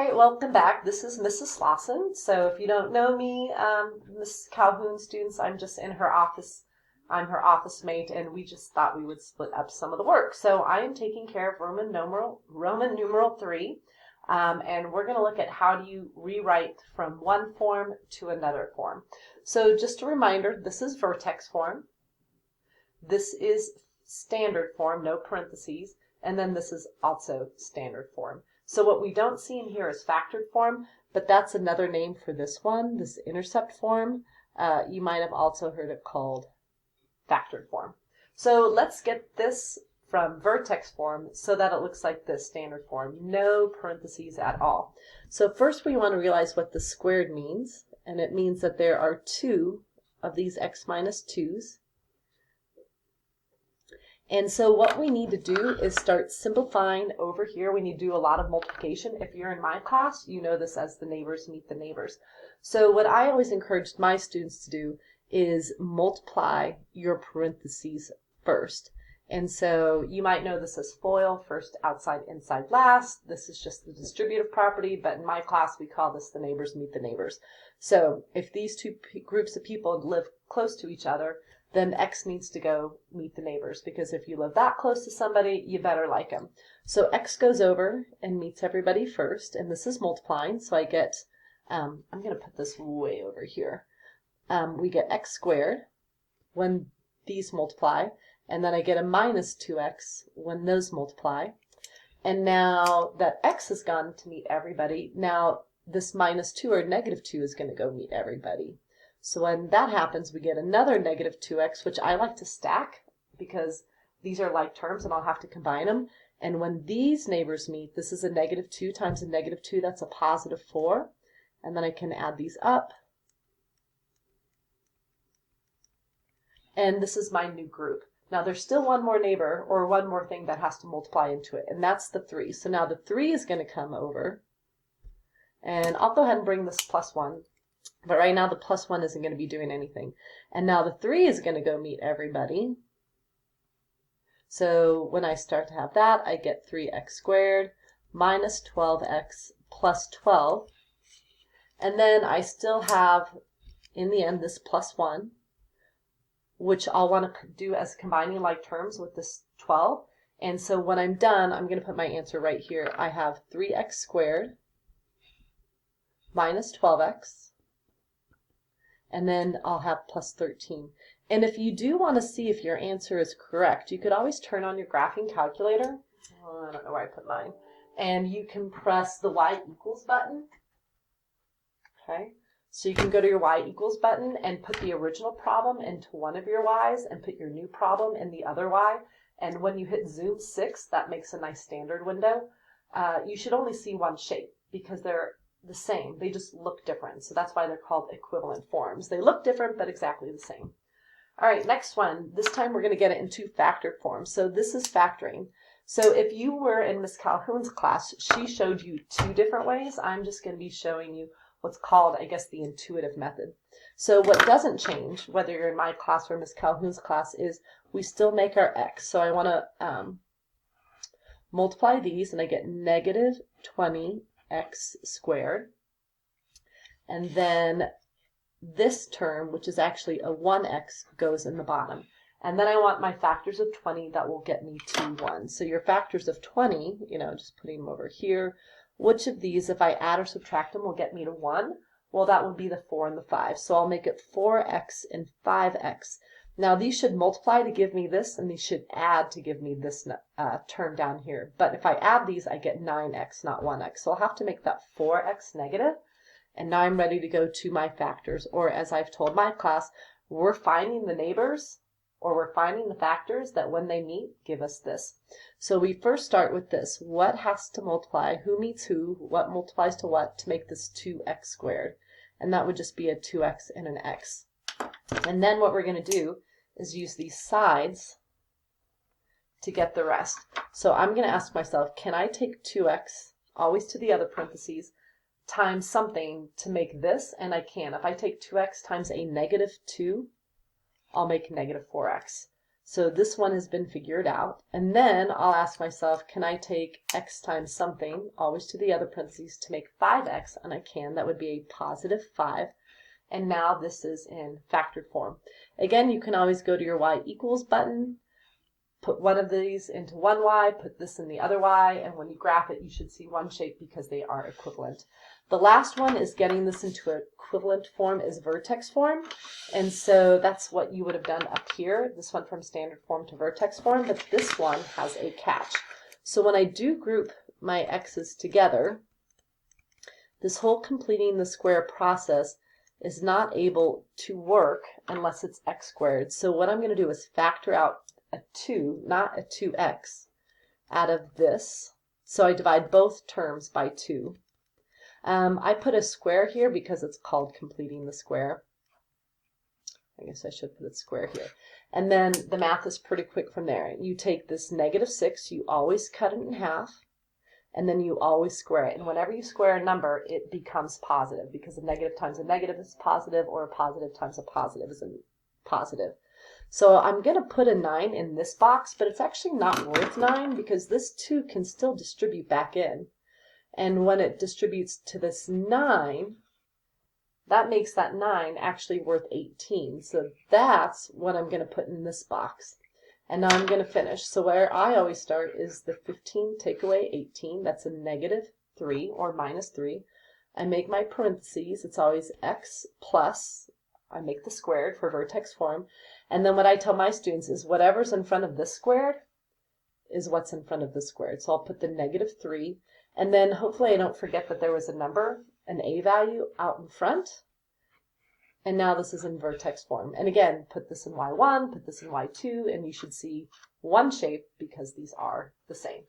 right, welcome back. This is Mrs. Slauson. So if you don't know me, Miss Calhoun students, I'm just in her office. I'm her office mate, and we just thought we would split up some of the work. So I am taking care of Roman numeral 3, and we're going to look at how do you rewrite from one form to another form. So just a reminder, this is vertex form. This is standard form, no parentheses, and then this is also standard form. So what we don't see in here is factored form, but that's another name for this one, this intercept form. You might have also heard it called factored form. So let's get this from vertex form so that it looks like this standard form, no parentheses at all. So first we want to realize what the squared means, and it means that there are 2 of these x minus 2's. And so what we need to do is start simplifying over here. We need to do a lot of multiplication. If you're in my class, you know this as the neighbors meet the neighbors. So what I always encouraged my students to do is multiply your parentheses first. And so you might know this as FOIL, first outside, inside, last. This is just the distributive property, but in my class we call this the neighbors meet the neighbors. So if these two groups of people live close to each other, then x needs to go meet the neighbors, because if you live that close to somebody, you better like them. So x goes over and meets everybody first, and this is multiplying, so I get, I'm going to put this way over here. We get x squared when these multiply, and then I get a minus 2x when those multiply. And now that x has gone to meet everybody, now this minus 2 or negative 2 is going to go meet everybody. So when that happens, we get another negative 2x, which I like to stack because these are like terms and I'll have to combine them. And when these neighbors meet, this is a negative 2 times a negative 2, that's a positive 4. And then I can add these up. And this is my new group. Now there's still one more neighbor or one more thing that has to multiply into it, and that's the 3. So now the 3 is going to come over. And I'll go ahead and bring this plus 1. But right now the plus 1 isn't going to be doing anything. And now the 3 is going to go meet everybody. So when I start to have that, I get 3x squared minus 12x plus 12. And then I still have, in the end, this plus 1, which I'll want to do as combining like terms with this 12. And so when I'm done, I'm going to put my answer right here. I have 3x squared minus 12x. And then I'll have plus 13. And if you do want to see if your answer is correct, you could always turn on your graphing calculator. Oh, I don't know where I put mine. And you can press the y equals button. Okay. So you can go to your y equals button and put the original problem into one of your y's and put your new problem in the other y. And when you hit zoom 6, that makes a nice standard window. You should only see one shape because they're the same. They just look different. So that's why they're called equivalent forms. They look different, but exactly the same. All right, next one. This time we're going to get it into factored form. So this is factoring. So if you were in Miss Calhoun's class, she showed you 2 different ways. I'm just going to be showing you what's called, I guess, the intuitive method. So what doesn't change, whether you're in my class or Miss Calhoun's class, is we still make our x. So I want to multiply these, and I get negative 20 x squared, and then this term, which is actually a 1x, goes in the bottom. And then I want my factors of 20 that will get me to 1. So your factors of 20, just putting them over here, which of these, if I add or subtract them, will get me to 1? Well, that would be the 4 and the 5. So I'll make it 4x and 5x. Now these should multiply to give me this, and these should add to give me this term down here. But if I add these, I get 9x, not 1x. So I'll have to make that 4x negative. And now I'm ready to go to my factors. Or as I've told my class, we're finding the neighbors, or we're finding the factors that when they meet, give us this. So we first start with this. What has to multiply? Who meets who? What multiplies to what to make this 2x squared? And that would just be a 2x and an x. And then what we're going to do is use these sides to get the rest. So I'm going to ask myself, can I take 2x, always to the other parentheses, times something to make this? And I can. If I take 2x times a negative 2, I'll make negative 4x. So this one has been figured out. And then I'll ask myself, can I take x times something, always to the other parentheses, to make 5x? And I can. That would be a positive 5. And now this is in factored form. Again, you can always go to your y equals button, put one of these into one y, put this in the other y, and when you graph it, you should see one shape because they are equivalent. The last one is getting this into an equivalent form is vertex form, and so that's what you would have done up here. This went from standard form to vertex form, but this one has a catch. So when I do group my x's together, this whole completing the square process is not able to work unless it's x squared. So what I'm going to do is factor out a 2, not a 2x, out of this. So I divide both terms by 2. I put a square here because it's called completing the square. I guess I should put a square here. And then the math is pretty quick from there. You take this negative 6, you always cut it in half, and then you always square it. And whenever you square a number, it becomes positive because a negative times a negative is positive, or a positive times a positive is a positive. So I'm going to put a 9 in this box, but it's actually not worth 9 because this 2 can still distribute back in. And when it distributes to this 9, that makes that 9 actually worth 18. So that's what I'm going to put in this box. And now I'm going to finish. So where I always start is the 15 take away 18. That's a negative 3 or minus 3. I make my parentheses. It's always x plus. I make the squared for vertex form. And then what I tell my students is whatever's in front of this squared is what's in front of this squared. So I'll put the negative 3. And then hopefully I don't forget that there was a number, an a value out in front. And now this is in vertex form. And again, put this in y1, put this in y2, and you should see one shape because these are the same.